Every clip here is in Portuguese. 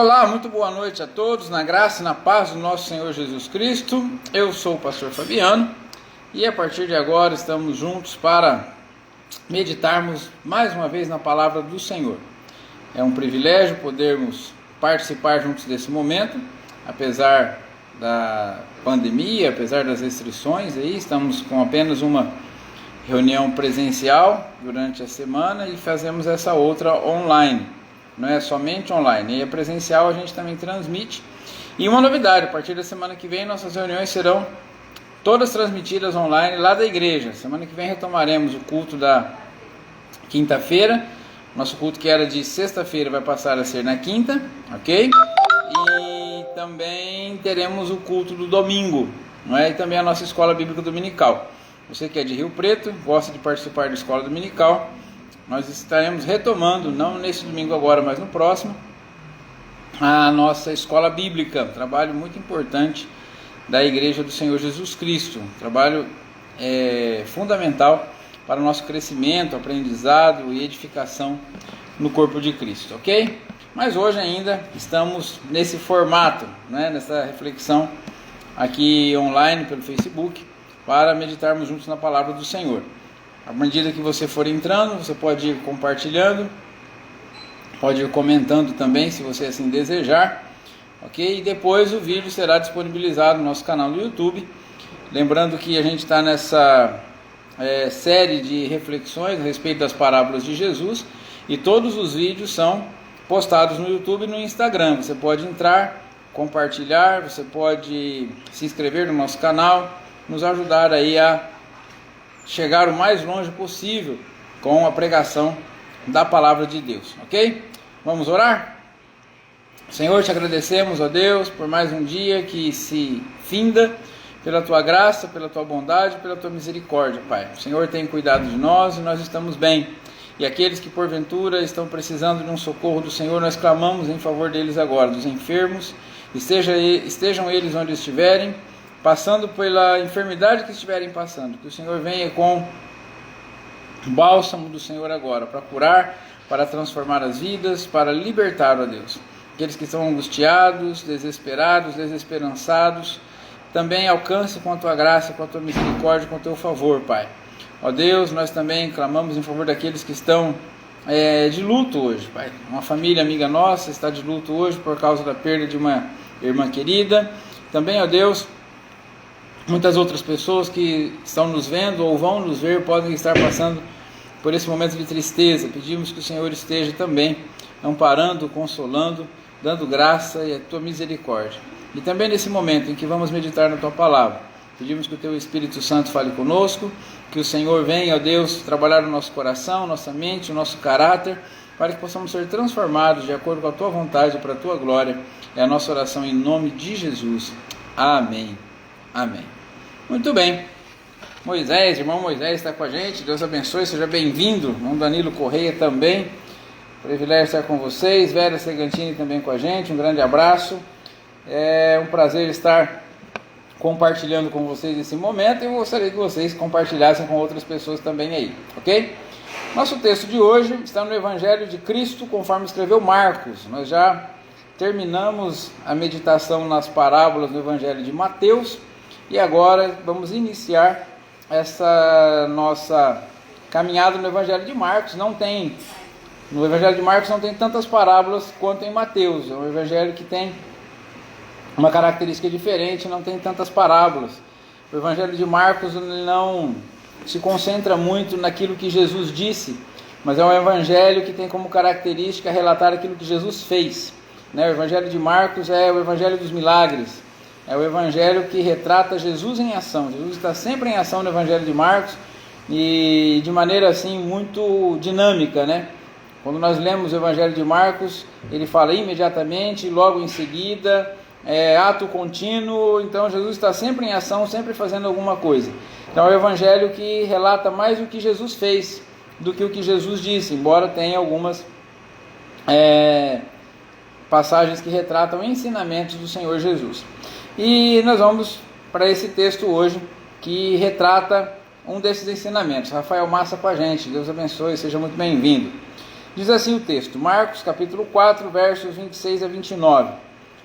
Olá, muito boa noite a todos, na graça e na paz do nosso Senhor Jesus Cristo. Eu sou o pastor Fabiano e a partir de agora estamos juntos para meditarmos mais uma vez na palavra do Senhor. É um privilégio podermos participar juntos desse momento, apesar da pandemia, apesar das restrições, aí estamos com apenas uma reunião presencial durante a semana e fazemos essa outra online. Não é somente online, e a presencial a gente também transmite. E uma novidade, a partir da semana que vem nossas reuniões serão todas transmitidas online lá da igreja. Semana que vem retomaremos o culto da quinta-feira. Nosso culto que era de sexta-feira vai passar a ser na quinta, ok? E também teremos o culto do domingo, não é? E também a nossa escola bíblica dominical. Você que é de Rio Preto, gosta de participar da escola dominical, nós estaremos retomando, não nesse domingo agora, mas no próximo, a nossa escola bíblica, um trabalho muito importante da Igreja do Senhor Jesus Cristo, um trabalho fundamental para o nosso crescimento, aprendizado e edificação no corpo de Cristo, ok? Mas hoje ainda estamos nesse formato, né, nessa reflexão aqui online pelo Facebook, para meditarmos juntos na palavra do Senhor. À medida que você for entrando, você pode ir compartilhando, pode ir comentando também, se você assim desejar, ok? E depois o vídeo será disponibilizado no nosso canal do YouTube. Lembrando que a gente está nessa série de reflexões a respeito das parábolas de Jesus, e todos os vídeos são postados no YouTube e no Instagram. Você pode entrar, compartilhar, você pode se inscrever no nosso canal, nos ajudar aí a chegar o mais longe possível com a pregação da palavra de Deus, ok? Vamos orar? Senhor, te agradecemos, ó Deus, por mais um dia que se finda, pela tua graça, pela tua bondade, pela tua misericórdia, Pai. O Senhor tem cuidado de nós e nós estamos bem. E aqueles que porventura estão precisando de um socorro do Senhor, nós clamamos em favor deles agora, dos enfermos, estejam eles onde estiverem, passando pela enfermidade que estiverem passando, que o Senhor venha com o bálsamo do Senhor agora, para curar, para transformar as vidas, para libertar, ó Deus, aqueles que estão angustiados, desesperados, desesperançados, também alcance com a tua graça, com a tua misericórdia, com o teu favor, Pai. Ó Deus, nós também clamamos em favor daqueles que estão de luto hoje, Pai. Uma família amiga nossa está de luto hoje por causa da perda de uma irmã querida. Também, ó Deus, muitas outras pessoas que estão nos vendo ou vão nos ver podem estar passando por esse momento de tristeza. Pedimos que o Senhor esteja também amparando, consolando, dando graça e a tua misericórdia. E também nesse momento em que vamos meditar na tua palavra, pedimos que o teu Espírito Santo fale conosco, que o Senhor venha, ó Deus, trabalhar no nosso coração, nossa mente, o nosso caráter, para que possamos ser transformados de acordo com a tua vontade e para a tua glória. É a nossa oração em nome de Jesus. Amém. Amém. Muito bem, irmão Moisés está com a gente, Deus abençoe, seja bem-vindo, irmão Danilo Correia também, privilégio estar com vocês, Vera Segantini também com a gente, um grande abraço, é um prazer estar compartilhando com vocês esse momento, e eu gostaria que vocês compartilhassem com outras pessoas também aí, ok? Nosso texto de hoje está no Evangelho de Cristo, conforme escreveu Marcos. Nós já terminamos a meditação nas parábolas do Evangelho de Mateus, e agora vamos iniciar essa nossa caminhada no Evangelho de Marcos. No Evangelho de Marcos não tem tantas parábolas quanto em Mateus. É um evangelho que tem uma característica diferente, não tem tantas parábolas. O Evangelho de Marcos não se concentra muito naquilo que Jesus disse, mas é um evangelho que tem como característica relatar aquilo que Jesus fez, né? O Evangelho de Marcos é o Evangelho dos milagres. É o Evangelho que retrata Jesus em ação. Jesus está sempre em ação no Evangelho de Marcos e de maneira assim muito dinâmica, né? Quando nós lemos o Evangelho de Marcos, ele fala imediatamente, logo em seguida, ato contínuo. Então Jesus está sempre em ação, sempre fazendo alguma coisa. Então é o Evangelho que relata mais o que Jesus fez do que o que Jesus disse, embora tenha algumas passagens que retratam ensinamentos do Senhor Jesus. E nós vamos para esse texto hoje que retrata um desses ensinamentos. Rafael Massa com a gente, Deus abençoe, seja muito bem-vindo. Diz assim o texto, Marcos capítulo 4, versos 26 a 29.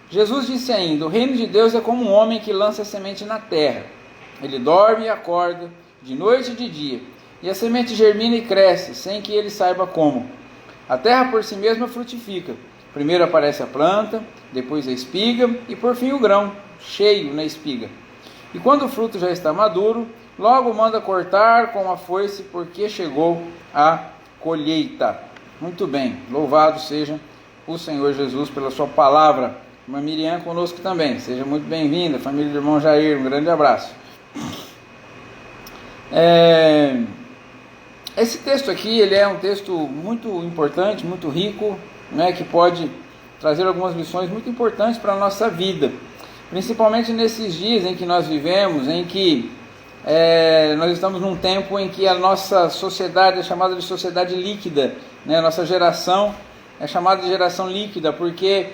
Jesus disse ainda, o reino de Deus é como um homem que lança semente na terra. Ele dorme e acorda, de noite e de dia, e a semente germina e cresce, sem que ele saiba como. A terra por si mesma frutifica. Primeiro aparece a planta, depois a espiga e por fim o grão, cheio na espiga. E quando o fruto já está maduro, logo manda cortar com a foice, porque chegou a colheita. Muito bem, louvado seja o Senhor Jesus pela sua palavra. Irmã Miriam conosco também, seja muito bem-vinda, família do irmão Jair, um grande abraço. Esse texto aqui, ele é um texto muito importante, muito rico, né, que pode trazer algumas lições muito importantes para a nossa vida, principalmente nesses dias em que nós vivemos, em que nós estamos num tempo em que a nossa sociedade é chamada de sociedade líquida, né? A nossa geração é chamada de geração líquida, porque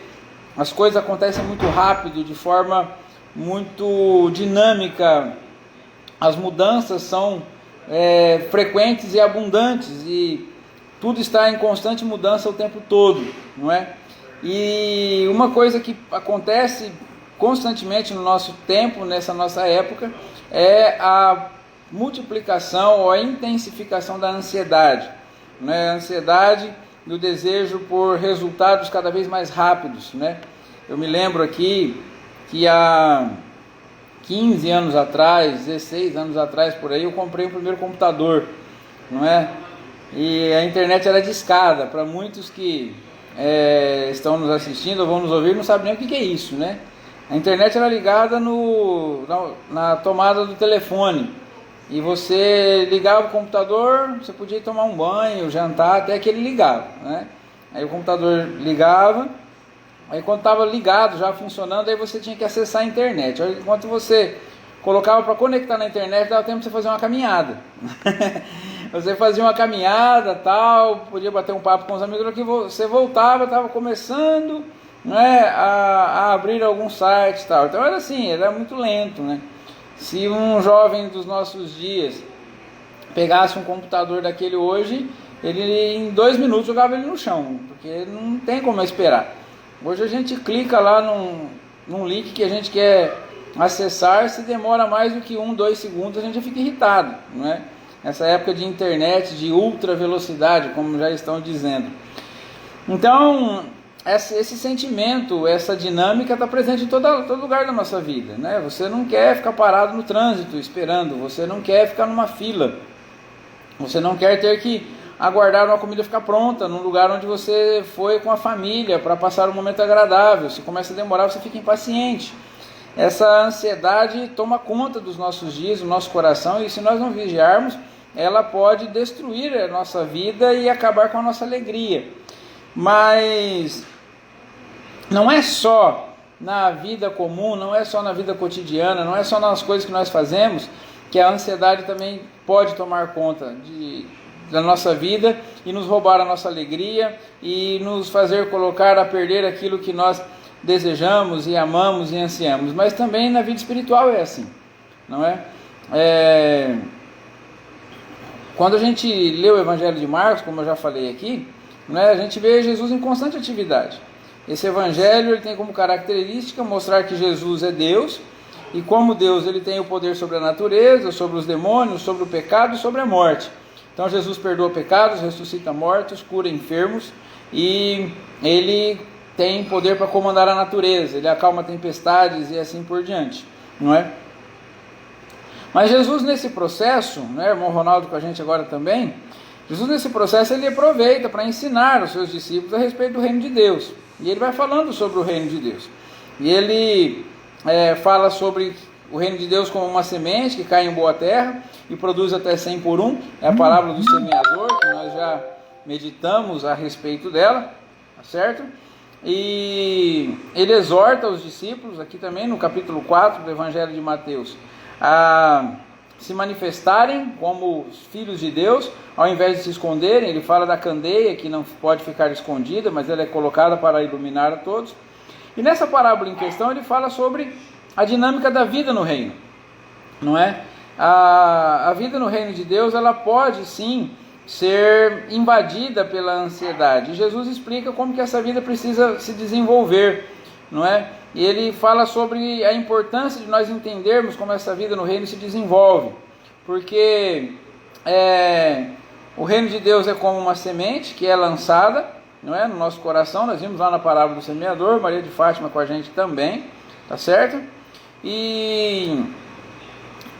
as coisas acontecem muito rápido, de forma muito dinâmica, as mudanças são frequentes e abundantes, e tudo está em constante mudança o tempo todo, não é? E uma coisa que acontece constantemente no nosso tempo, nessa nossa época, é a multiplicação ou a intensificação da ansiedade, né? A ansiedade e o desejo por resultados cada vez mais rápidos, né? Eu me lembro aqui que há 15 anos atrás, 16 anos atrás, por aí, eu comprei o primeiro computador, não é? E a internet era discada. Para muitos que estão nos assistindo ou vão nos ouvir, não sabem nem o que é isso, né? A internet era ligada na tomada do telefone, e você ligava o computador, você podia ir tomar um banho, jantar, até que ele ligava, né? Aí o computador ligava, aí quando estava ligado, já funcionando, aí você tinha que acessar a internet. Aí, enquanto você colocava para conectar na internet, dava tempo de você fazer uma caminhada. Você fazia uma caminhada, tal, podia bater um papo com os amigos, que você voltava, estava começando, né, a abrir algum site, tal. Então era assim, era muito lento, né? Se um jovem dos nossos dias pegasse um computador daquele hoje, ele em 2 minutos jogava ele no chão, porque não tem como esperar. Hoje a gente clica lá num link que a gente quer acessar, se demora mais do que 1, 2 segundos, a gente já fica irritado, não é? Nessa época de internet, de ultra velocidade, como já estão dizendo. Então, esse sentimento, essa dinâmica está presente em todo lugar da nossa vida, né? Você não quer ficar parado no trânsito esperando, você não quer ficar numa fila, você não quer ter que aguardar uma comida ficar pronta num lugar onde você foi com a família para passar um momento agradável. Se começa a demorar, você fica impaciente. Essa ansiedade toma conta dos nossos dias, do nosso coração, e se nós não vigiarmos, ela pode destruir a nossa vida e acabar com a nossa alegria. Mas não é só na vida comum, não é só na vida cotidiana, não é só nas coisas que nós fazemos, que a ansiedade também pode tomar conta da nossa vida e nos roubar a nossa alegria e nos fazer colocar a perder aquilo que nós desejamos e amamos e ansiamos. Mas também na vida espiritual é assim, não é? Quando a gente lê o Evangelho de Marcos, como eu já falei aqui, né, a gente vê Jesus em constante atividade. Esse Evangelho ele tem como característica mostrar que Jesus é Deus, e como Deus ele tem o poder sobre a natureza, sobre os demônios, sobre o pecado e sobre a morte. Então Jesus perdoa pecados, ressuscita mortos, cura enfermos, e ele tem poder para comandar a natureza, ele acalma tempestades e assim por diante, não é? Mas Jesus nesse processo, né, irmão Ronaldo com a gente agora também, Jesus nesse processo ele aproveita para ensinar os seus discípulos a respeito do reino de Deus, e ele vai falando sobre o reino de Deus, e ele fala sobre o reino de Deus como uma semente que cai em boa terra e produz até 100 por 1, é a parábola do semeador, que nós já meditamos a respeito dela, tá certo? E ele exorta os discípulos, aqui também no capítulo 4 do Evangelho de Mateus, a se manifestarem como filhos de Deus, ao invés de se esconderem. Ele fala da candeia que não pode ficar escondida, mas ela é colocada para iluminar a todos. E nessa parábola em questão ele fala sobre a dinâmica da vida no reino, não é? A vida no reino de Deus, ela pode sim ser invadida pela ansiedade. Jesus explica como que essa vida precisa se desenvolver, não é? E ele fala sobre a importância de nós entendermos como essa vida no reino se desenvolve, porque o reino de Deus é como uma semente que é lançada, não é, no nosso coração. Nós vimos lá na parábola do semeador, Maria de Fátima com a gente também, tá certo? E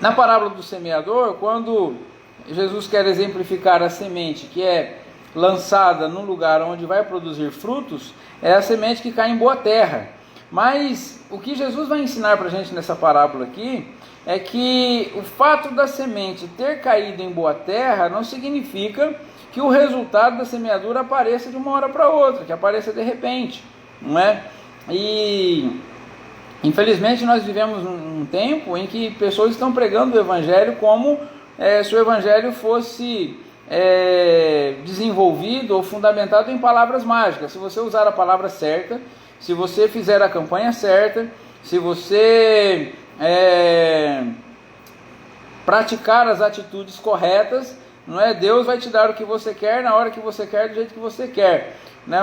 na parábola do semeador, quando Jesus quer exemplificar a semente que é lançada num lugar onde vai produzir frutos, é a semente que cai em boa terra. Mas o que Jesus vai ensinar para a gente nessa parábola aqui é que o fato da semente ter caído em boa terra não significa que o resultado da semeadura apareça de uma hora para outra, que apareça de repente, não é? E infelizmente nós vivemos um tempo em que pessoas estão pregando o evangelho como se o evangelho fosse desenvolvido ou fundamentado em palavras mágicas. Se você usar a palavra certa, se você fizer a campanha certa, se você praticar as atitudes corretas, não é? Deus vai te dar o que você quer, na hora que você quer, do jeito que você quer, né?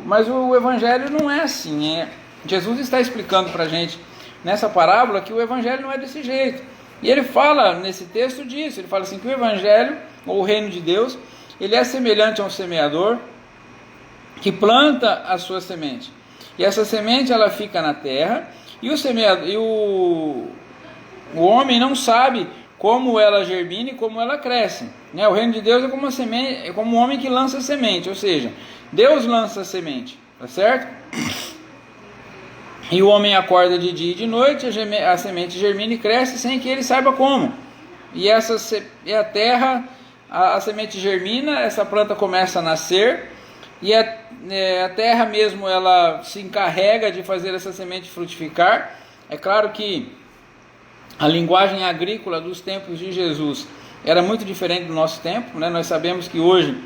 Mas o evangelho não é assim. Jesus está explicando para a gente nessa parábola que o evangelho não é desse jeito. E ele fala nesse texto disso. Ele fala assim que o evangelho, ou o reino de Deus, ele é semelhante a um semeador que planta a sua semente. E essa semente ela fica na terra, e o homem não sabe como ela germina e como ela cresce, né? O reino de Deus é como uma semente, é como um homem que lança a semente, ou seja, Deus lança a semente, tá certo? E o homem acorda de dia e de noite, a semente germina e cresce sem que ele saiba como. E a terra, a semente germina, essa planta começa a nascer, e a terra mesmo ela se encarrega de fazer essa semente frutificar. É claro que a linguagem agrícola dos tempos de Jesus era muito diferente do nosso tempo, né? Nós sabemos que hoje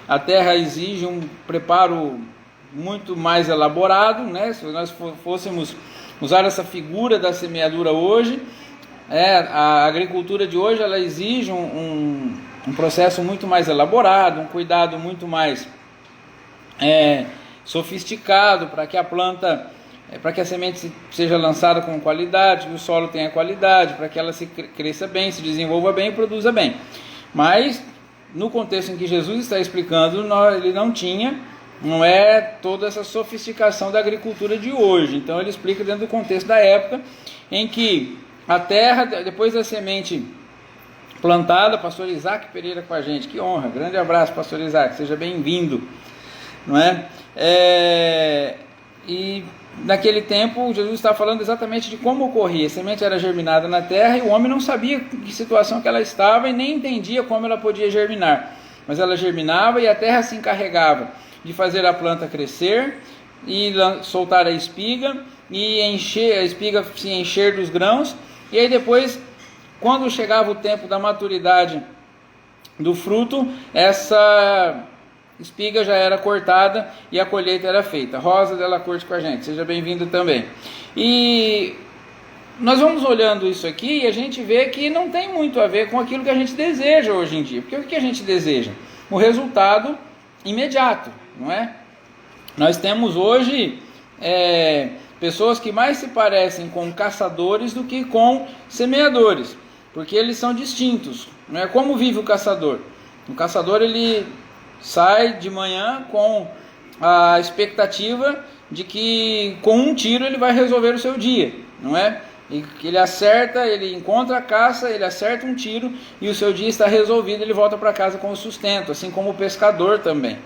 a terra exige um preparo muito mais elaborado, né? Se nós fôssemos usar essa figura da semeadura hoje, a agricultura de hoje ela exige um processo muito mais elaborado, um cuidado muito mais sofisticado para que a planta, para que a semente seja lançada com qualidade, que o solo tenha qualidade, para que ela se cresça bem, se desenvolva bem e produza bem. Mas no contexto em que Jesus está explicando, ele não é toda essa sofisticação da agricultura de hoje. Então ele explica dentro do contexto da época em que a terra, depois da semente plantada, pastor Isaac Pereira com a gente, que honra, grande abraço pastor Isaac, seja bem-vindo, não é? E naquele tempo Jesus está falando exatamente de como ocorria. A semente era germinada na terra e o homem não sabia em que situação que ela estava e nem entendia como ela podia germinar, mas ela germinava e a terra se encarregava de fazer a planta crescer e soltar a espiga e a espiga se encher dos grãos, e aí depois, quando chegava o tempo da maturidade do fruto, essa espiga já era cortada e a colheita era feita. Rosa Della Corte com a gente, seja bem-vindo também. E nós vamos olhando isso aqui e a gente vê que não tem muito a ver com aquilo que a gente deseja hoje em dia. Porque o que a gente deseja? O resultado imediato, não é? Nós temos hoje pessoas que mais se parecem com caçadores do que com semeadores, porque eles são distintos, não é? Como vive o caçador? O caçador ele sai de manhã com a expectativa de que com um tiro ele vai resolver o seu dia, não é? E ele acerta, ele encontra a caça, ele acerta um tiro e o seu dia está resolvido, ele volta para casa com o sustento, assim como o pescador também,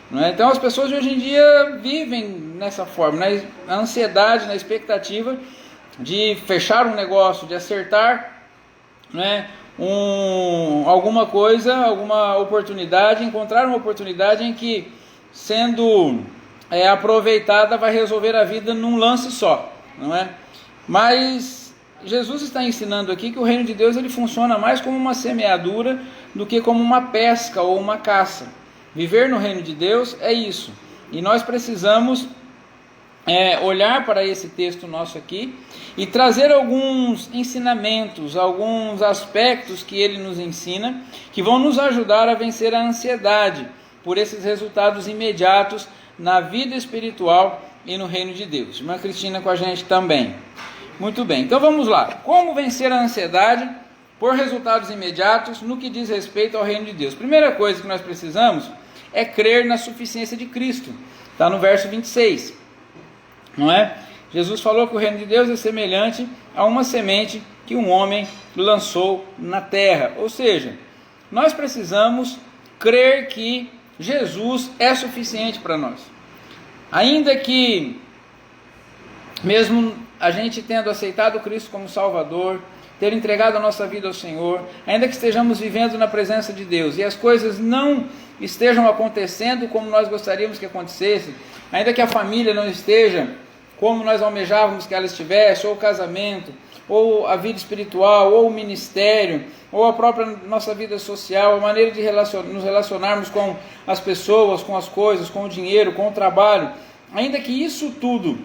não é? Então as pessoas de hoje em dia vivem nessa forma, na ansiedade, na expectativa de fechar um negócio, de acertar, né, alguma coisa, alguma oportunidade, encontrar uma oportunidade em que, sendo aproveitada, vai resolver a vida num lance só, não é? Mas Jesus está ensinando aqui que o reino de Deus ele funciona mais como uma semeadura do que como uma pesca ou uma caça. Viver no reino de Deus é isso, e nós precisamos olhar para esse texto nosso aqui e trazer alguns ensinamentos, alguns aspectos que ele nos ensina, que vão nos ajudar a vencer a ansiedade por esses resultados imediatos na vida espiritual e no reino de Deus. Irmã Cristina com a gente também. Muito bem, então vamos lá. Como vencer a ansiedade por resultados imediatos no que diz respeito ao reino de Deus? Primeira coisa que nós precisamos é crer na suficiência de Cristo. Está no verso 26. Não é? Jesus falou que o reino de Deus é semelhante a uma semente que um homem lançou na terra. Ou seja, nós precisamos crer que Jesus é suficiente para nós. Ainda que, mesmo a gente tendo aceitado Cristo como Salvador, ter entregado a nossa vida ao Senhor, ainda que estejamos vivendo na presença de Deus e as coisas não estejam acontecendo como nós gostaríamos que acontecesse, ainda que a família não esteja como nós almejávamos que ela estivesse, ou o casamento, ou a vida espiritual, ou o ministério, ou a própria nossa vida social, a maneira de nos relacionarmos com as pessoas, com as coisas, com o dinheiro, com o trabalho, ainda que isso tudo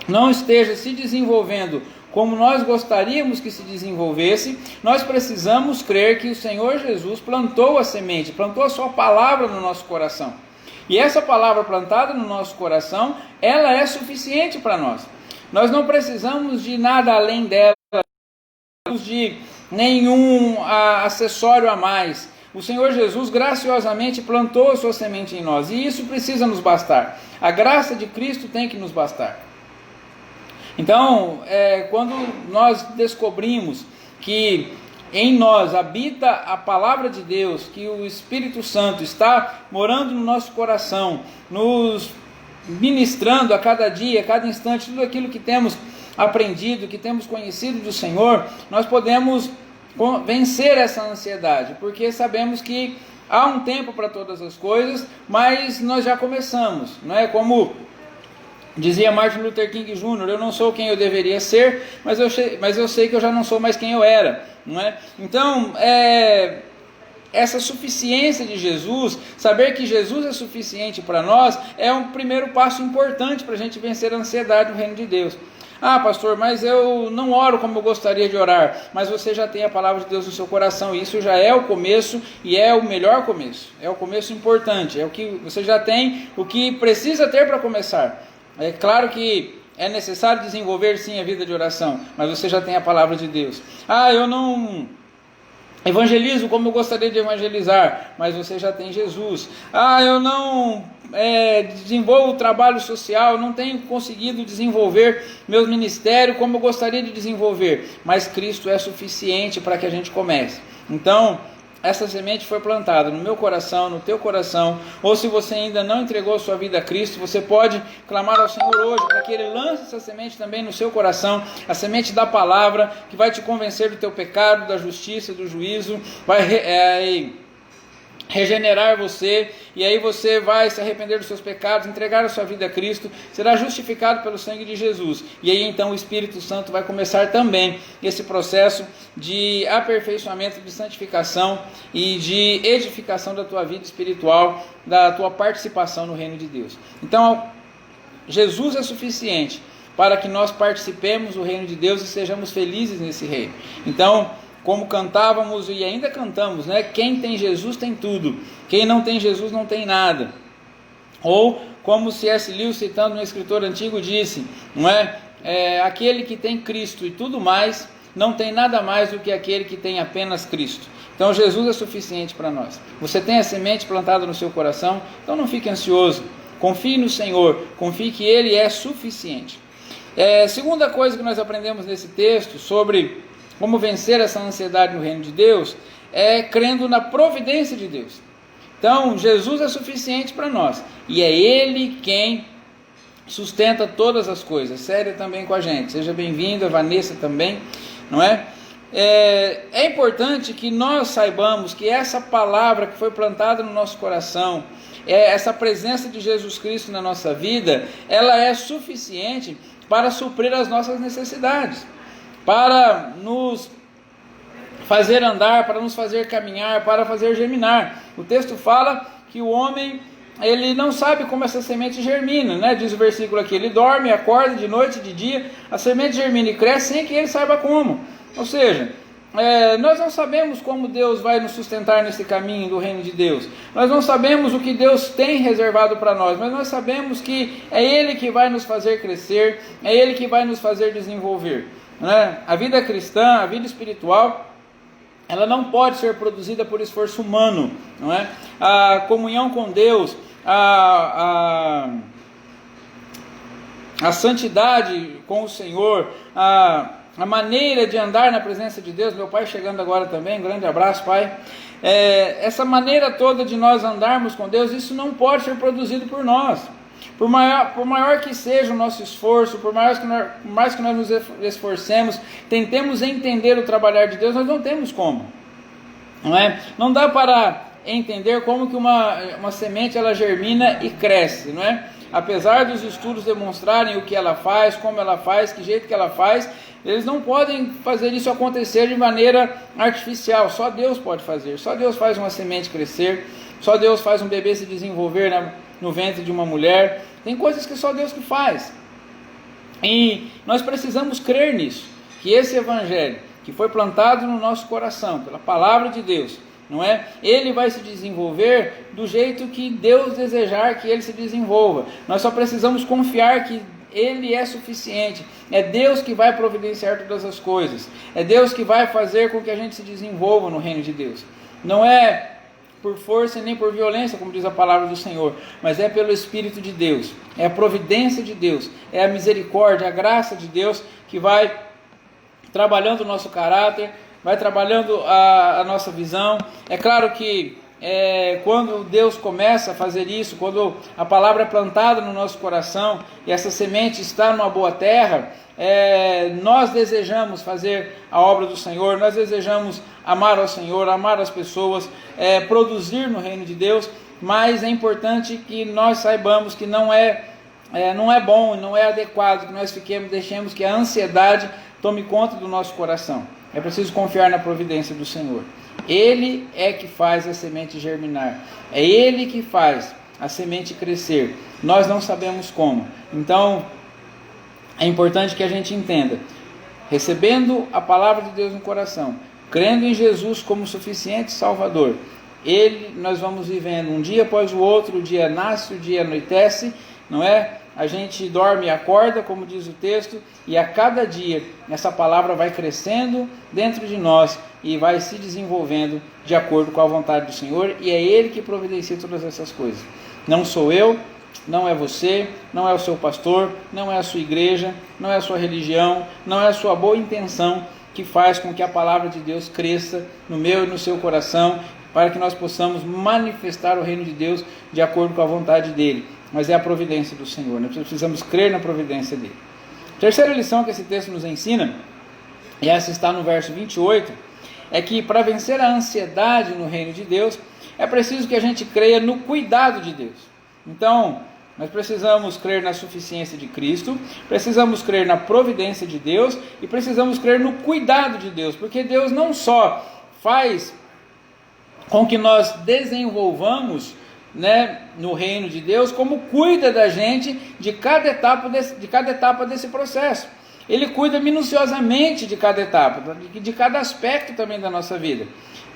não esteja se desenvolvendo como nós gostaríamos que se desenvolvesse, nós precisamos crer que o Senhor Jesus plantou a semente, plantou a sua palavra no nosso coração. E essa palavra plantada no nosso coração, ela é suficiente para nós. Nós não precisamos de nada além dela, não precisamos de nenhum acessório a mais. O Senhor Jesus graciosamente plantou a sua semente em nós, e isso precisa nos bastar. A graça de Cristo tem que nos bastar. Então, quando nós descobrimos que em nós habita a palavra de Deus, que o Espírito Santo está morando no nosso coração, nos ministrando a cada dia, a cada instante, tudo aquilo que temos aprendido, que temos conhecido do Senhor, nós podemos vencer essa ansiedade, porque sabemos que há um tempo para todas as coisas, mas nós já começamos, não é? Como dizia Martin Luther King Jr., eu não sou quem eu deveria ser, mas eu sei que eu já não sou mais quem eu era, não é? Então, essa suficiência de Jesus, saber que Jesus é suficiente para nós, é um primeiro passo importante para a gente vencer a ansiedade no reino de Deus. Ah, pastor, mas eu não oro como eu gostaria de orar. Mas você já tem a palavra de Deus no seu coração, e isso já é o começo, e é o melhor começo, é o começo importante, é o que você já tem, o que precisa ter para começar. É claro que é necessário desenvolver sim a vida de oração, mas você já tem a palavra de Deus. Ah, eu não evangelizo como eu gostaria de evangelizar, mas você já tem Jesus. Ah, eu não desenvolvo o trabalho social, não tenho conseguido desenvolver meu ministério como eu gostaria de desenvolver, mas Cristo é suficiente para que a gente comece. Então, essa semente foi plantada no meu coração, no teu coração, ou se você ainda não entregou sua vida a Cristo, você pode clamar ao Senhor hoje, para que Ele lance essa semente também no seu coração, a semente da palavra, que vai te convencer do teu pecado, da justiça, do juízo, vai regenerar você, e aí você vai se arrepender dos seus pecados, entregar a sua vida a Cristo, será justificado pelo sangue de Jesus, e aí então o Espírito Santo vai começar também esse processo de aperfeiçoamento, de santificação e de edificação da tua vida espiritual, da tua participação no reino de Deus. Então, Jesus é suficiente para que nós participemos do reino de Deus e sejamos felizes nesse reino. Então, como cantávamos e ainda cantamos, né? Quem tem Jesus tem tudo, quem não tem Jesus não tem nada. Ou como C.S. Lewis, citando um escritor antigo, disse, não é? Aquele que tem Cristo e tudo mais, não tem nada mais do que aquele que tem apenas Cristo. Então Jesus é suficiente para nós. Você tem a semente plantada no seu coração, então não fique ansioso, confie no Senhor, confie que Ele é suficiente. Segunda coisa que nós aprendemos nesse texto sobre como vencer essa ansiedade no reino de Deus, é crendo na providência de Deus. Então, Jesus é suficiente para nós, e é Ele quem sustenta todas as coisas. Séria também com a gente, seja bem-vinda, Vanessa também, não é? É importante que nós saibamos que essa palavra que foi plantada no nosso coração, essa presença de Jesus Cristo na nossa vida, ela é suficiente para suprir as nossas necessidades, para nos fazer andar, para nos fazer caminhar, para fazer germinar. O texto fala que o homem ele não sabe como essa semente germina, né? Diz o versículo aqui, ele dorme, acorda de noite, de dia, a semente germina e cresce sem que ele saiba como. Ou seja, nós não sabemos como Deus vai nos sustentar nesse caminho do reino de Deus. Nós não sabemos o que Deus tem reservado para nós, mas nós sabemos que é Ele que vai nos fazer crescer, é Ele que vai nos fazer desenvolver, né? A vida cristã, a vida espiritual, ela não pode ser produzida por esforço humano, não é? A comunhão com Deus, a santidade com o Senhor, a maneira de andar na presença de Deus. Meu pai chegando agora também, um grande abraço, pai. Essa maneira toda de nós andarmos com Deus, isso não pode ser produzido por nós. Por maior que seja o nosso esforço, por mais que nós nos esforcemos, tentemos entender o trabalhar de Deus, nós não temos como. Não é? Não dá para entender como que uma semente ela germina e cresce, não é? Apesar dos estudos demonstrarem o que ela faz, como ela faz, que jeito que ela faz, eles não podem fazer isso acontecer de maneira artificial. Só Deus pode fazer. Só Deus faz uma semente crescer. Só Deus faz um bebê se desenvolver no ventre de uma mulher. Tem coisas que só Deus que faz. E nós precisamos crer nisso, que esse evangelho que foi plantado no nosso coração pela palavra de Deus, não é? Ele vai se desenvolver do jeito que Deus desejar que ele se desenvolva. Nós só precisamos confiar que Ele é suficiente. É Deus que vai providenciar todas as coisas. É Deus que vai fazer com que a gente se desenvolva no reino de Deus. Não é por força nem por violência, como diz a palavra do Senhor, mas é pelo Espírito de Deus. É a providência de Deus. É a misericórdia, a graça de Deus que vai trabalhando o nosso caráter, vai trabalhando a nossa visão. É claro que quando Deus começa a fazer isso, quando a palavra é plantada no nosso coração e essa semente está numa boa terra, nós desejamos fazer a obra do Senhor, nós desejamos amar ao Senhor, amar as pessoas, produzir no reino de Deus, mas é importante que nós saibamos que não é bom, não é adequado que nós deixemos que a ansiedade tome conta do nosso coração. É preciso confiar na providência do Senhor. Ele é que faz a semente germinar. É Ele que faz a semente crescer. Nós não sabemos como. Então, é importante que a gente entenda. Recebendo a palavra de Deus no coração, crendo em Jesus como suficiente Salvador, nós vamos vivendo um dia após o outro, o dia nasce, o dia anoitece, não é? A gente dorme e acorda, como diz o texto, e a cada dia essa palavra vai crescendo dentro de nós e vai se desenvolvendo de acordo com a vontade do Senhor, e é Ele que providencia todas essas coisas. Não sou eu, não é você, não é o seu pastor, não é a sua igreja, não é a sua religião, não é a sua boa intenção que faz com que a palavra de Deus cresça no meu e no seu coração, para que nós possamos manifestar o reino de Deus de acordo com a vontade dEle. Mas é a providência do Senhor, nós precisamos crer na providência dEle. Terceira lição que esse texto nos ensina, e essa está no verso 28, é que para vencer a ansiedade no reino de Deus, é preciso que a gente creia no cuidado de Deus. Então, nós precisamos crer na suficiência de Cristo, precisamos crer na providência de Deus e precisamos crer no cuidado de Deus, porque Deus não só faz com que nós desenvolvamos, no reino de Deus, como cuida da gente de cada etapa desse processo. Ele cuida minuciosamente de cada etapa, de cada aspecto também da nossa vida.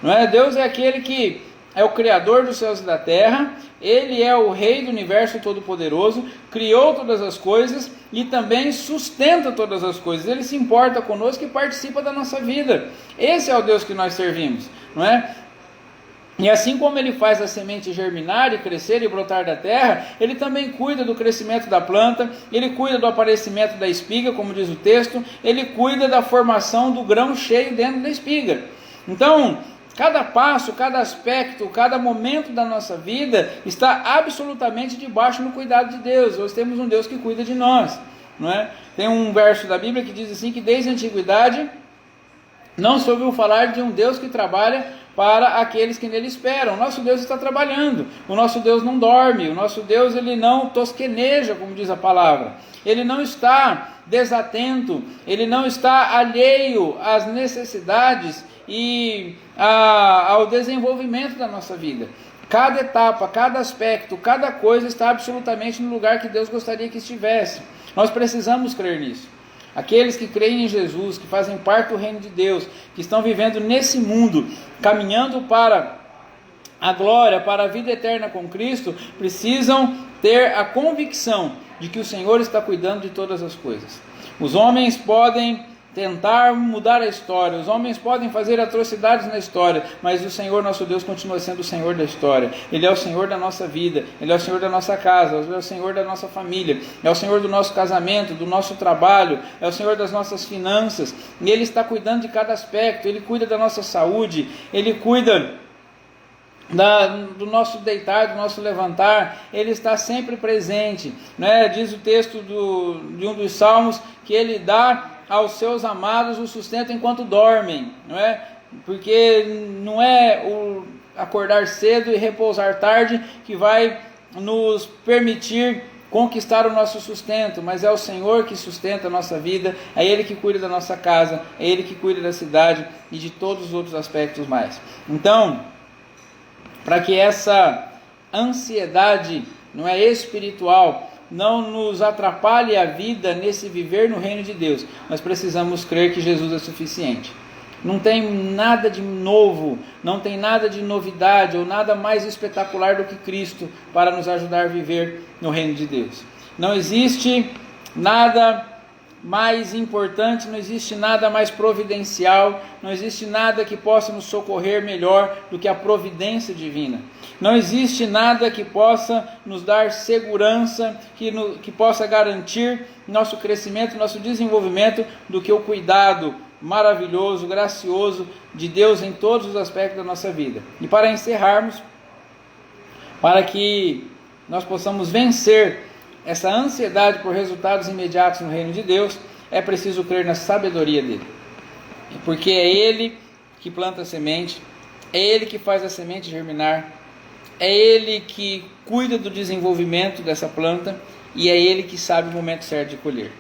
Não é? Deus é aquele que é o Criador dos céus e da terra, Ele é o Rei do universo todo-poderoso, criou todas as coisas e também sustenta todas as coisas. Ele se importa conosco e participa da nossa vida. Esse é o Deus que nós servimos, não é? E assim como Ele faz a semente germinar e crescer e brotar da terra, Ele também cuida do crescimento da planta, Ele cuida do aparecimento da espiga, como diz o texto, Ele cuida da formação do grão cheio dentro da espiga. Então, cada passo, cada aspecto, cada momento da nossa vida está absolutamente debaixo do cuidado de Deus. Nós temos um Deus que cuida de nós, não é? Tem um verso da Bíblia que diz assim, que desde a antiguidade não se ouviu falar de um Deus que trabalha para aqueles que nele esperam. O nosso Deus está trabalhando, o nosso Deus não dorme, o nosso Deus ele não tosqueneja, como diz a palavra. Ele não está desatento, Ele não está alheio às necessidades e ao desenvolvimento da nossa vida. Cada etapa, cada aspecto, cada coisa está absolutamente no lugar que Deus gostaria que estivesse. Nós precisamos crer nisso. Aqueles que creem em Jesus, que fazem parte do reino de Deus, que estão vivendo nesse mundo, caminhando para a glória, para a vida eterna com Cristo, precisam ter a convicção de que o Senhor está cuidando de todas as coisas. Os homens podem tentar mudar a história, os homens podem fazer atrocidades na história, mas o Senhor nosso Deus continua sendo o Senhor da história. Ele é o Senhor da nossa vida, Ele é o Senhor da nossa casa, Ele é o Senhor da nossa família, é o Senhor do nosso casamento, do nosso trabalho, é o Senhor das nossas finanças, e Ele está cuidando de cada aspecto. Ele cuida da nossa saúde, Ele cuida do nosso deitar, do nosso levantar. Ele está sempre presente, né? Diz o texto de um dos salmos que Ele dá aos seus amados o sustento enquanto dormem, não é? Porque não é o acordar cedo e repousar tarde que vai nos permitir conquistar o nosso sustento, mas é o Senhor que sustenta a nossa vida, é Ele que cuida da nossa casa, é Ele que cuida da cidade e de todos os outros aspectos mais. Então, para que essa ansiedade, não é, espiritual não nos atrapalhe a vida nesse viver no reino de Deus, nós precisamos crer que Jesus é suficiente. Não tem nada de novo, não tem nada de novidade ou nada mais espetacular do que Cristo para nos ajudar a viver no reino de Deus. Não existe nada mais importante, não existe nada mais providencial, não existe nada que possa nos socorrer melhor do que a providência divina. Não existe nada que possa nos dar segurança, que possa garantir nosso crescimento, nosso desenvolvimento, do que o cuidado maravilhoso, gracioso de Deus em todos os aspectos da nossa vida. E para encerrarmos, para que nós possamos vencer essa ansiedade por resultados imediatos no reino de Deus, é preciso crer na sabedoria dele. Porque é Ele que planta a semente, é Ele que faz a semente germinar, é Ele que cuida do desenvolvimento dessa planta e é Ele que sabe o momento certo de colher.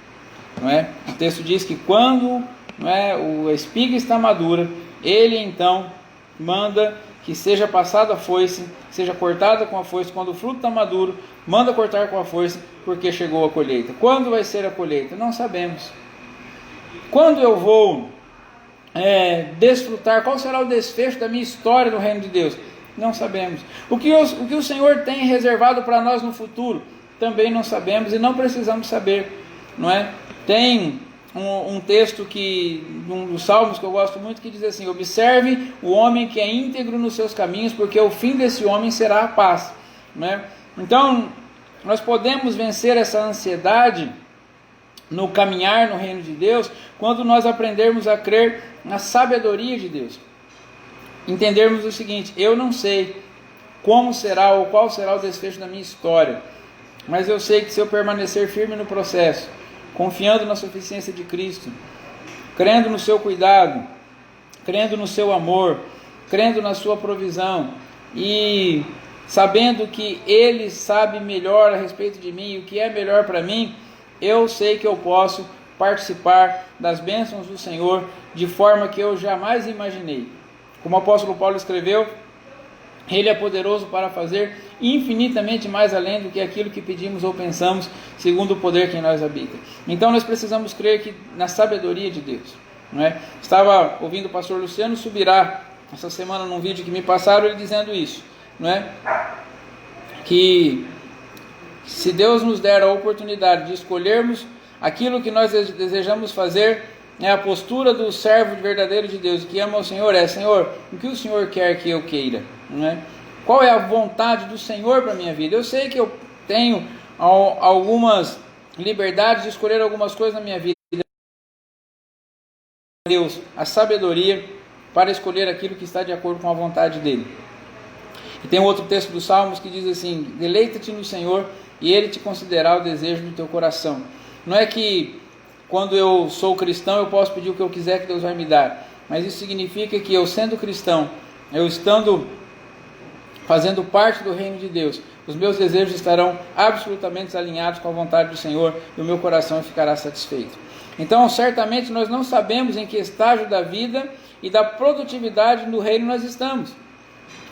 Não é? O texto diz que quando, não é, a espiga está madura, Ele então manda que seja passada a foice, seja cortada com a foice. Quando o fruto está maduro, manda cortar com a foice, porque chegou a colheita. Quando vai ser a colheita? Não sabemos. Quando eu vou desfrutar, qual será o desfecho da minha história no reino de Deus? Não sabemos. O que o Senhor tem reservado para nós no futuro? Também não sabemos e não precisamos saber, não é? Tem um texto um dos salmos que eu gosto muito, que diz assim: observe o homem que é íntegro nos seus caminhos, porque o fim desse homem será a paz, né? Então, nós podemos vencer essa ansiedade no caminhar no reino de Deus, quando nós aprendermos a crer na sabedoria de Deus. Entendermos o seguinte: eu não sei como será ou qual será o desfecho da minha história, mas eu sei que se eu permanecer firme no processo, confiando na suficiência de Cristo, crendo no seu cuidado, crendo no seu amor, crendo na sua provisão e sabendo que Ele sabe melhor a respeito de mim, o que é melhor para mim, eu sei que eu posso participar das bênçãos do Senhor de forma que eu jamais imaginei. Como o apóstolo Paulo escreveu, Ele é poderoso para fazer infinitamente mais além do que aquilo que pedimos ou pensamos, segundo o poder que em nós habita. Então nós precisamos crer na sabedoria de Deus, não é? Estava ouvindo o pastor Luciano Subirá essa semana num vídeo que me passaram, ele dizendo isso, não é? Que se Deus nos der a oportunidade de escolhermos aquilo que nós desejamos fazer, a postura do servo verdadeiro de Deus, que ama o Senhor, Senhor, o que o Senhor quer que eu queira, não é? Qual é a vontade do Senhor para a minha vida? Eu sei que eu tenho algumas liberdades de escolher algumas coisas na minha vida. Deus, a sabedoria para escolher aquilo que está de acordo com a vontade dEle. E tem outro texto dos Salmos que diz assim: deleita-te no Senhor e Ele te concederá o desejo do teu coração. Não é que quando eu sou cristão eu posso pedir o que eu quiser que Deus vai me dar, mas isso significa que eu, sendo cristão, eu estando fazendo parte do reino de Deus, os meus desejos estarão absolutamente alinhados com a vontade do Senhor e o meu coração ficará satisfeito. Então, certamente nós não sabemos em que estágio da vida e da produtividade do reino nós estamos.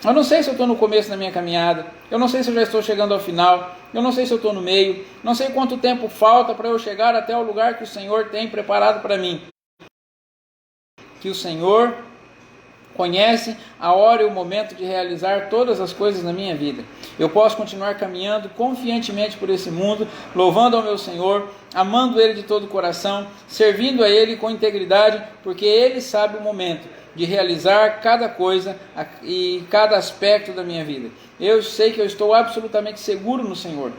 Eu não sei se eu estou no começo da minha caminhada, eu não sei se eu já estou chegando ao final, eu não sei se eu estou no meio, não sei quanto tempo falta para eu chegar até o lugar que o Senhor tem preparado para mim. Que o Senhor conhece a hora e o momento de realizar todas as coisas na minha vida. Eu posso continuar caminhando confiantemente por esse mundo, louvando ao meu Senhor, amando Ele de todo o coração, servindo a Ele com integridade, porque Ele sabe o momento de realizar cada coisa e cada aspecto da minha vida. Eu sei que eu estou absolutamente seguro no Senhor.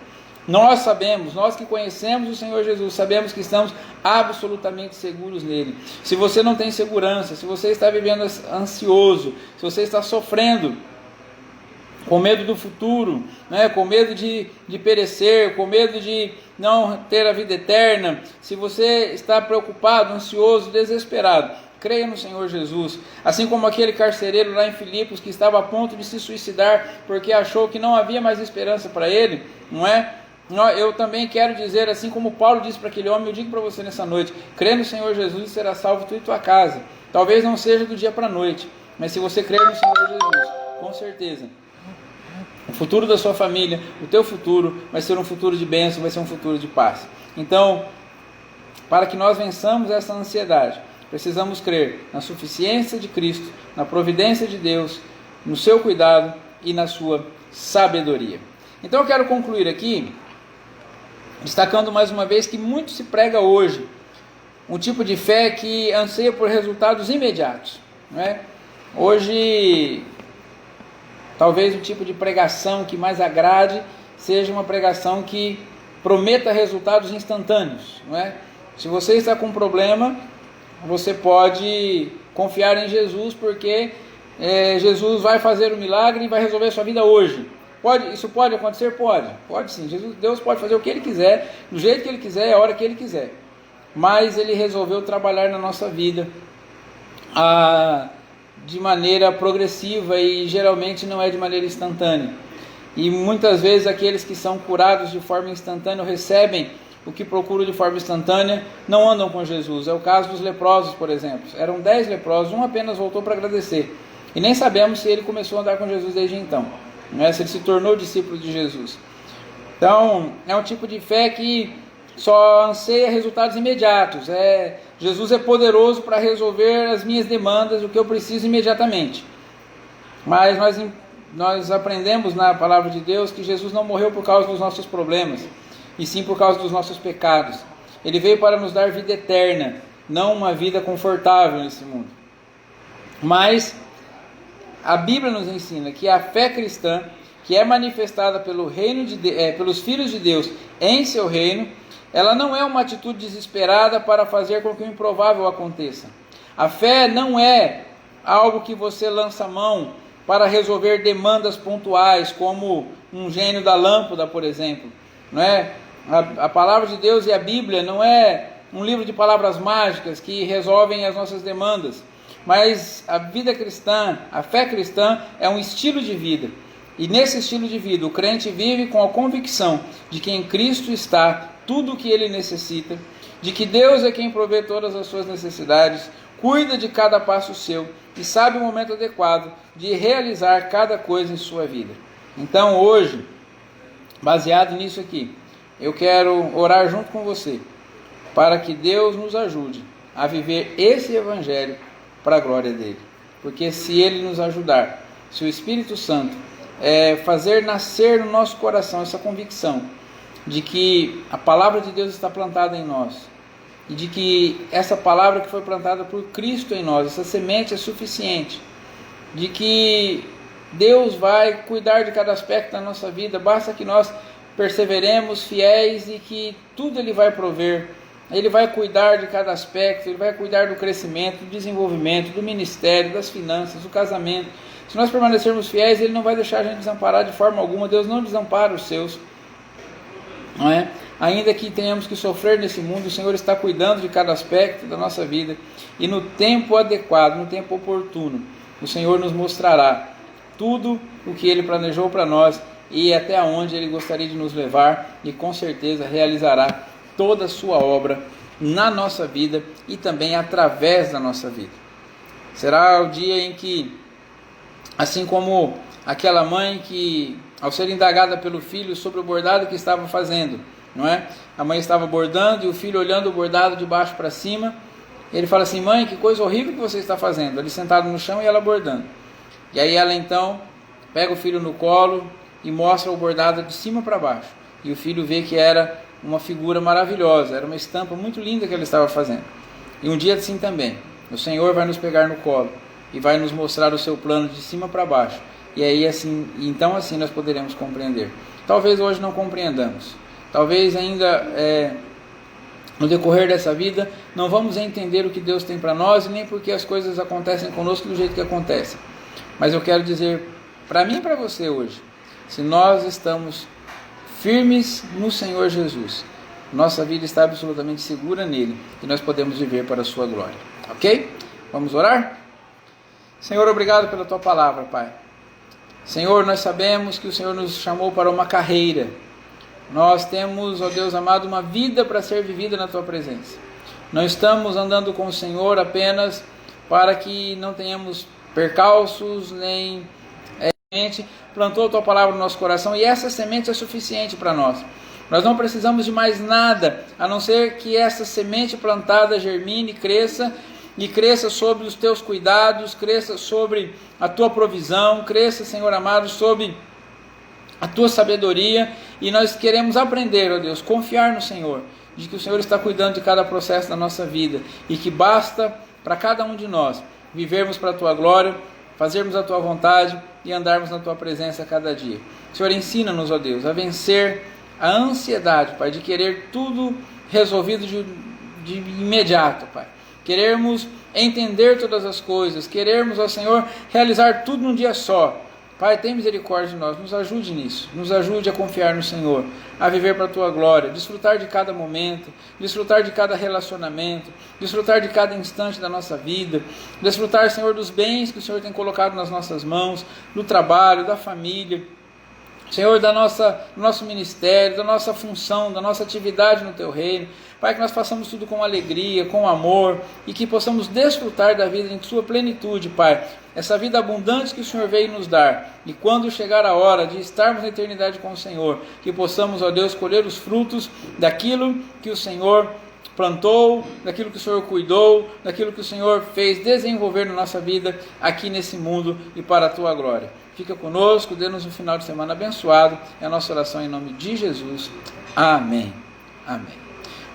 Nós sabemos, nós que conhecemos o Senhor Jesus, sabemos que estamos absolutamente seguros nele. Se você não tem segurança, se você está vivendo ansioso, se você está sofrendo com medo do futuro, né, com medo de perecer, com medo de não ter a vida eterna, se você está preocupado, ansioso, desesperado, creia no Senhor Jesus, assim como aquele carcereiro lá em Filipos que estava a ponto de se suicidar porque achou que não havia mais esperança para ele, não é? Eu também quero dizer, assim como Paulo disse para aquele homem, eu digo para você nessa noite, crê no Senhor Jesus e será salvo tu e tua casa. Talvez não seja do dia para a noite, mas se você crer no Senhor Jesus, com certeza, o futuro da sua família, o teu futuro vai ser um futuro de bênção, vai ser um futuro de paz. Então, para que nós vençamos essa ansiedade, precisamos crer na suficiência de Cristo, na providência de Deus, no seu cuidado e na sua sabedoria. Então eu quero concluir aqui, destacando mais uma vez que muito se prega hoje, um tipo de fé que anseia por resultados imediatos, não é? Hoje, talvez o tipo de pregação que mais agrade seja uma pregação que prometa resultados instantâneos, não é? Se você está com um problema, você pode confiar em Jesus, porque Jesus vai fazer o milagre e vai resolver a sua vida hoje. Isso pode acontecer? Pode sim. Deus pode fazer o que Ele quiser, do jeito que Ele quiser, a hora que Ele quiser. Mas Ele resolveu trabalhar na nossa vida de maneira progressiva e geralmente não é de maneira instantânea. E muitas vezes aqueles que são curados de forma instantânea recebem o que procuram de forma instantânea, não andam com Jesus. É o caso dos leprosos, por exemplo. Eram 10 leprosos, um apenas voltou para agradecer. E nem sabemos se ele começou a andar com Jesus desde então, né? Se ele se tornou discípulo de Jesus. Então, é um tipo de fé que só anseia resultados imediatos. Jesus é poderoso para resolver as minhas demandas, o que eu preciso imediatamente. Mas nós aprendemos na palavra de Deus que Jesus não morreu por causa dos nossos problemas, e sim por causa dos nossos pecados. Ele veio para nos dar vida eterna, não uma vida confortável nesse mundo. Mas a Bíblia nos ensina que a fé cristã, que é manifestada pelos filhos de Deus em seu reino, ela não é uma atitude desesperada para fazer com que o improvável aconteça. A fé não é algo que você lança a mão para resolver demandas pontuais, como um gênio da lâmpada, por exemplo, não é? A palavra de Deus e a Bíblia não é um livro de palavras mágicas que resolvem as nossas demandas, mas a vida cristã, a fé cristã é um estilo de vida, e nesse estilo de vida o crente vive com a convicção de que em Cristo está tudo o que ele necessita, de que Deus é quem provê todas as suas necessidades, cuida de cada passo seu e sabe o momento adequado de realizar cada coisa em sua vida. Então hoje, baseado nisso aqui, eu quero orar junto com você, para que Deus nos ajude a viver esse Evangelho para a glória dele. Porque se ele nos ajudar, se o Espírito Santo fazer nascer no nosso coração essa convicção de que a palavra de Deus está plantada em nós, e de que essa palavra que foi plantada por Cristo em nós, essa semente é suficiente, de que Deus vai cuidar de cada aspecto da nossa vida, basta que nós perseveremos fiéis e que tudo Ele vai prover. Ele vai cuidar de cada aspecto, Ele vai cuidar do crescimento, do desenvolvimento, do ministério, das finanças, do casamento. Se nós permanecermos fiéis, Ele não vai deixar a gente desamparar de forma alguma. Deus não desampara os seus, não é? Ainda que tenhamos que sofrer nesse mundo, o Senhor está cuidando de cada aspecto da nossa vida, e no tempo adequado, no tempo oportuno, o Senhor nos mostrará tudo o que Ele planejou para nós e até onde Ele gostaria de nos levar, e com certeza realizará toda a sua obra na nossa vida e também através da nossa vida. Será o dia em que, assim como aquela mãe que, ao ser indagada pelo filho sobre o bordado que estava fazendo, não é? A mãe estava bordando e o filho olhando o bordado de baixo para cima. Ele fala assim: mãe, que coisa horrível que você está fazendo. Ele sentado no chão e ela bordando. E aí ela então pega o filho no colo e mostra o bordado de cima para baixo. E o filho vê que era uma figura maravilhosa, era uma estampa muito linda que ele estava fazendo. E um dia assim também, o Senhor vai nos pegar no colo e vai nos mostrar o seu plano de cima para baixo. E aí assim, então assim nós poderemos compreender. Talvez hoje não compreendamos. Talvez ainda no decorrer dessa vida não vamos entender o que Deus tem para nós, e nem porque as coisas acontecem conosco do jeito que acontecem. Mas eu quero dizer para mim e para você hoje, se nós estamos firmes no Senhor Jesus, nossa vida está absolutamente segura nele, e nós podemos viver para a sua glória. Ok? Vamos orar? Senhor, obrigado pela tua palavra, Pai. Senhor, nós sabemos que o Senhor nos chamou para uma carreira. Nós temos, ó Deus amado, uma vida para ser vivida na tua presença. Não estamos andando com o Senhor apenas para que não tenhamos percalços, nem plantou a tua palavra no nosso coração, e essa semente é suficiente para nós. Nós não precisamos de mais nada, a não ser que essa semente plantada germine, cresça, e cresça sobre os teus cuidados, cresça sobre a tua provisão, cresça, Senhor amado, sobre a tua sabedoria. E nós queremos aprender, ó Deus, confiar no Senhor, de que o Senhor está cuidando de cada processo da nossa vida, e que basta para cada um de nós vivermos para a tua glória, fazermos a tua vontade e andarmos na tua presença a cada dia. Senhor, ensina-nos, ó Deus, a vencer a ansiedade, Pai, de querer tudo resolvido de imediato, Pai. Querermos entender todas as coisas, querermos, ó Senhor, realizar tudo num dia só. Pai, tem misericórdia de nós, nos ajude nisso, nos ajude a confiar no Senhor, a viver para a tua glória, desfrutar de cada momento, desfrutar de cada relacionamento, desfrutar de cada instante da nossa vida, desfrutar, Senhor, dos bens que o Senhor tem colocado nas nossas mãos, do trabalho, da família, Senhor, do nosso ministério, da nossa função, da nossa atividade no teu reino. Pai, que nós façamos tudo com alegria, com amor, e que possamos desfrutar da vida em sua plenitude, Pai. Essa vida abundante que o Senhor veio nos dar. E quando chegar a hora de estarmos na eternidade com o Senhor, que possamos, ó Deus, colher os frutos daquilo que o Senhor plantou, daquilo que o Senhor cuidou, daquilo que o Senhor fez desenvolver na nossa vida aqui nesse mundo e para a tua glória. Fica conosco, dê-nos um final de semana abençoado. É a nossa oração em nome de Jesus. Amém. Amém.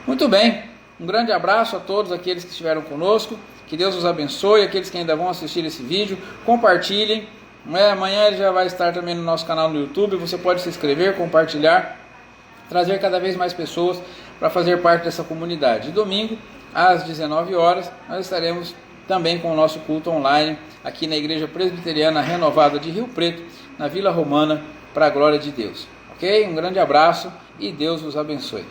Muito bem, um grande abraço a todos aqueles que estiveram conosco. Que Deus os abençoe. Aqueles que ainda vão assistir esse vídeo, compartilhem. Amanhã ele já vai estar também no nosso canal no YouTube. Você pode se inscrever, compartilhar, trazer cada vez mais pessoas para fazer parte dessa comunidade. E domingo, às 19 horas, nós estaremos também com o nosso culto online aqui na Igreja Presbiteriana Renovada de Rio Preto, na Vila Romana, para a glória de Deus. Ok? Um grande abraço e Deus os abençoe.